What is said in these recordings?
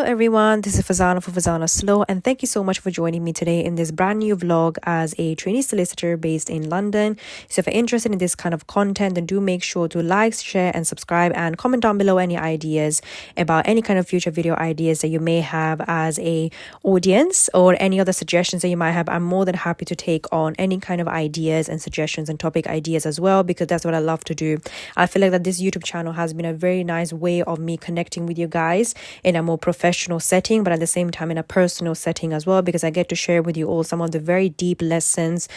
everyone, this is Farzana for Farzana Slow, and thank you so much for joining me today in this brand new vlog as a trainee solicitor based in London. So if you're interested in this kind of content, then do make sure to like, share and subscribe, and comment down below any ideas about any kind of future video ideas that you may have as a audience, or any other suggestions that you might have. I'm more than happy to take on any kind of ideas and suggestions and topic ideas as well, because that's what I love to do. I feel like that this YouTube channel has been a very nice way of me connecting with you guys in a more professional setting, but at the same time in a personal setting as well, because I get to share with you all some of the very deep lessons,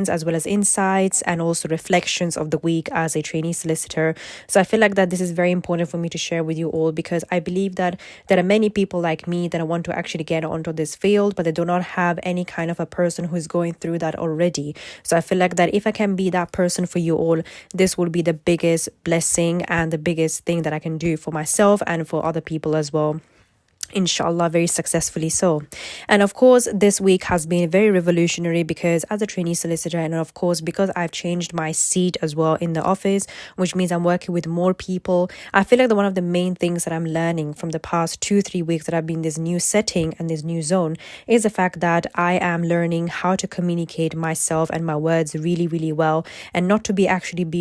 as well as insights and also reflections of the week as a trainee solicitor. So I feel like that this is very important for me to share with you all, because I believe that there are many people like me that want to actually get onto this field, but they do not have any kind of a person who is going through that already. So I feel like that if I can be that person for you all, this will be the biggest blessing and the biggest thing that I can do for myself and for other people as well, inshallah, very successfully so. And of course, this week has been very revolutionary, because as a trainee solicitor, and of course because I've changed my seat as well in the office, which means I'm working with more people, I feel like one of the main things that I'm learning from the past 2-3 weeks that I've been in this new setting and this new zone is the fact that I am learning how to communicate myself and my words really well, and not to be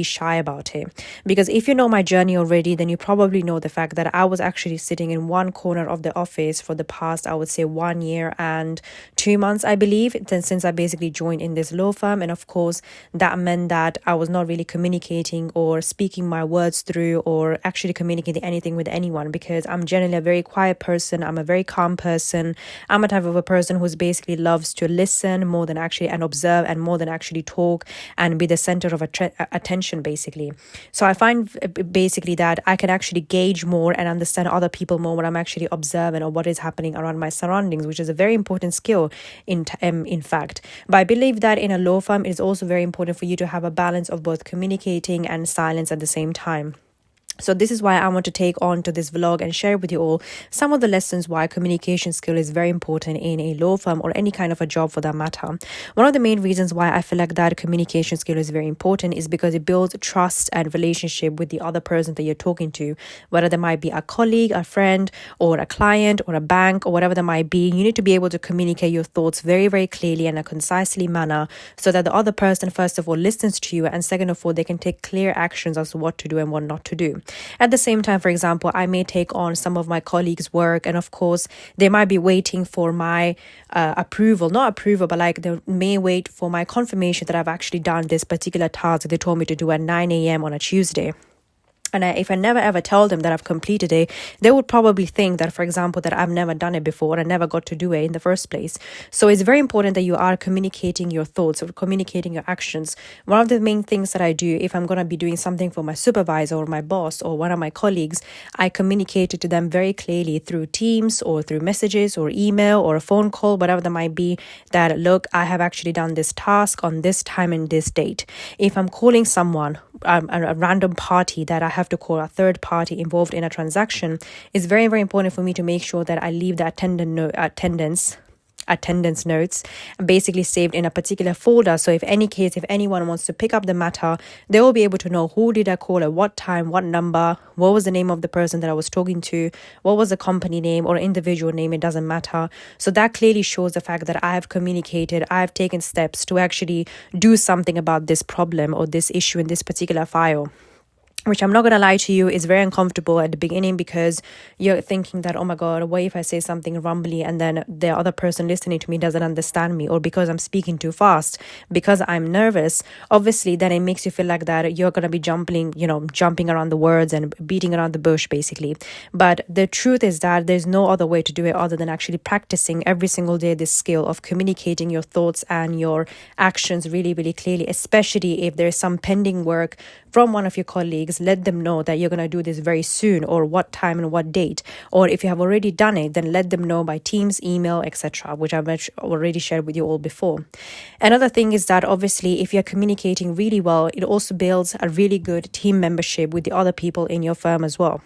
shy about it. Because if you know my journey already, then you probably know the fact that I was actually sitting in one corner of the office for the past, I would say, 1 year and 2 months, I believe, then since I basically joined in this law firm. And of course that meant that I was not really communicating or speaking my words through, or actually communicating anything with anyone, because I'm generally a very quiet person. I'm a very calm person. I'm a type of a person who's basically loves to listen more than actually and observe, and more than actually talk and be the center of attention basically. So I find basically that I can actually gauge more and understand other people more when I'm actually observing or what is happening around my surroundings, which is a very important skill in fact. But I believe that in a law firm, it is also very important for you to have a balance of both communicating and silence at the same time. So this is why I want to take on to this vlog and share with you all some of the lessons why communication skill is very important in a law firm, or any kind of a job for that matter. One of the main reasons why I feel like that communication skill is very important is because it builds trust and relationship with the other person that you're talking to, whether there might be a colleague, a friend, or a client, or a bank, or whatever there might be. You need to be able to communicate your thoughts very clearly and in a concisely manner, so that the other person, first of all, listens to you, and second of all, they can take clear actions as to what to do and what not to do. At the same time, for example, I may take on some of my colleagues' work, and of course they might be waiting for my not approval, but like they may wait for my confirmation that I've actually done this particular task that they told me to do at 9 a.m. on a Tuesday. And if I never ever tell them that I've completed it, they would probably think that, for example, that I've never done it before and never got to do it in the first place. So it's very important that you are communicating your thoughts or communicating your actions. One of the main things that I do, if I'm going to be doing something for my supervisor or my boss or one of my colleagues, I communicate it to them very clearly through Teams or through messages or email or a phone call, whatever that might be, that look, I have actually done this task on this time and this date. If I'm calling someone, a random party that I have to call, a third party involved in a transaction, it's very important for me to make sure that I leave the attendance notes basically saved in a particular folder. So if anyone wants to pick up the matter, they will be able to know who did I call at what time, what number, what was the name of the person that I was talking to, what was the company name or individual name, it doesn't matter. So that clearly shows the fact that I have communicated, I have taken steps to actually do something about this problem or this issue in this particular file. Which, I'm not going to lie to you, is very uncomfortable at the beginning, because you're thinking that, oh my God, what if I say something rumbly and then the other person listening to me doesn't understand me, or because I'm speaking too fast, because I'm nervous. Obviously, then it makes you feel like that you're going to be jumping around the words and beating around the bush, basically. But the truth is that there's no other way to do it other than actually practicing every single day this skill of communicating your thoughts and your actions really clearly, especially if there's some pending work from one of your colleagues. Let them know that you're going to do this very soon, or what time and what date. Or if you have already done it, then let them know by Teams, email, etc., which I've already shared with you all before. Another thing is that obviously if you're communicating really well, it also builds a really good team membership with the other people in your firm as well.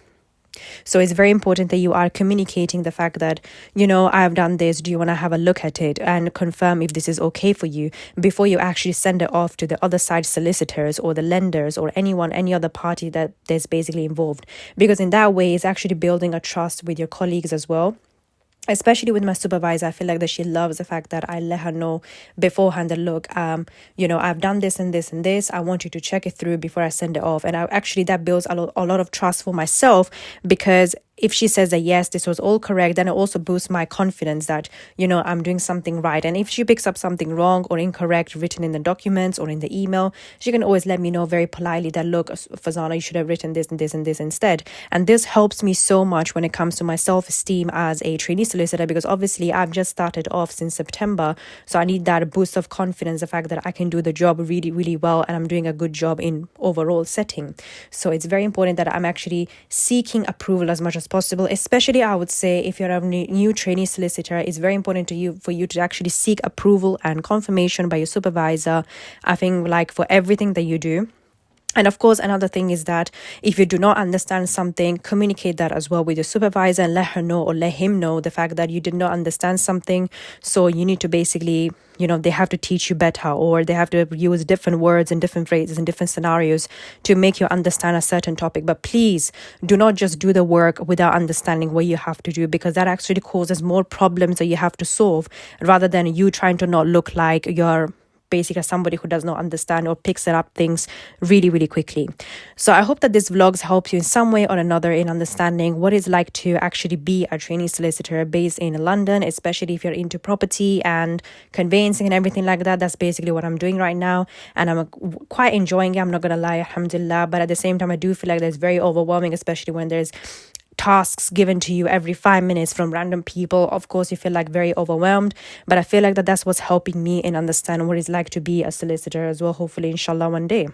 So it's very important that you are communicating the fact that, I have done this. Do you want to have a look at it and confirm if this is okay for you before you actually send it off to the other side solicitors or the lenders or any other party that is basically involved? Because in that way, it's actually building a trust with your colleagues as well. Especially with my supervisor, I feel like that she loves the fact that I let her know beforehand that, look, I've done this and this and this. I want you to check it through before I send it off. And that builds a lot of trust for myself, because if she says that, yes, this was all correct, then it also boosts my confidence that, I'm doing something right. And if she picks up something wrong or incorrect written in the documents or in the email, she can always let me know very politely that, look, Farzana, you should have written this and this and this instead. And this helps me so much when it comes to my self-esteem as a trainee solicitor, because obviously I've just started off since September. So I need that boost of confidence, the fact that I can do the job really, really well and I'm doing a good job in overall setting. So it's very important that I'm actually seeking approval as much as possible, especially I would say if you're a new trainee solicitor. It's very important for you to actually seek approval and confirmation by your supervisor, I think, like for everything that you do. And of course, another thing is that if you do not understand something, communicate that as well with your supervisor and let her know or let him know the fact that you did not understand something. So you need to basically, they have to teach you better, or they have to use different words and different phrases and different scenarios to make you understand a certain topic. But please do not just do the work without understanding what you have to do, because that actually causes more problems that you have to solve, rather than you trying to not look like you're basically somebody who does not understand or picks it up things really, really quickly. So I hope that this vlogs helps you in some way or another in understanding what it's like to actually be a trainee solicitor based in London, especially if you're into property and conveyancing and everything like that. That's basically what I'm doing right now, and I'm quite enjoying it. I'm not gonna lie, alhamdulillah. But at the same time, I do feel like that's very overwhelming, especially when there's tasks given to you every 5 minutes from random people. Of course, you feel like very overwhelmed, but I feel like that's what's helping me in understanding what it's like to be a solicitor as well, hopefully, inshallah, one day.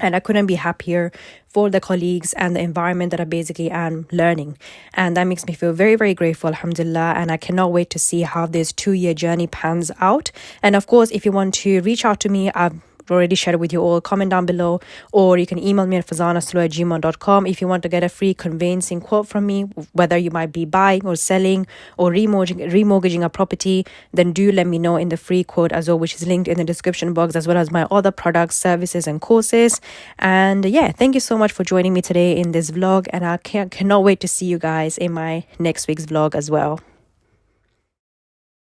And I couldn't be happier for the colleagues and the environment that I basically am learning. And that makes me feel very, very grateful, alhamdulillah. And I cannot wait to see how this 2-year journey pans out. And of course, if you want to reach out to me, I've already shared with you all, comment down below, or you can email me at farzanaslo@gmail.com if you want to get a free conveyancing quote from me, whether you might be buying or selling or remortgaging a property. Then do let me know in the free quote as well, which is linked in the description box, as well as my other products, services and courses. And yeah, thank you so much for joining me today in this vlog, and I cannot wait to see you guys in my next week's vlog as well.